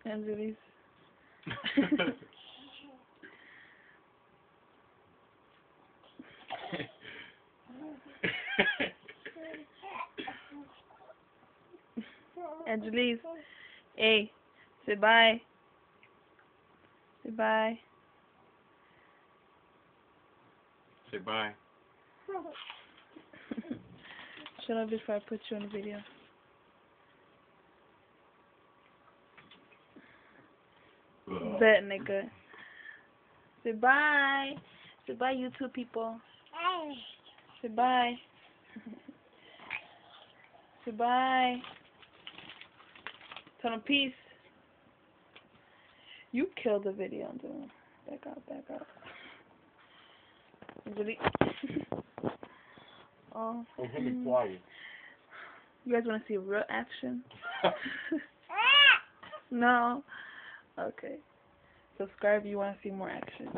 Angeles. Angeles. Hey, say bye. Say bye. Say bye. Shut up before I put you on the video. Bet, nigga. Say bye. Say bye, YouTube people. Say bye. Say bye. Tell them peace. You killed the video. Back out, back out. Really? Oh. I'm gonna be quiet. You guys want to see real action? No. Okay. Subscribe if you want to see more action.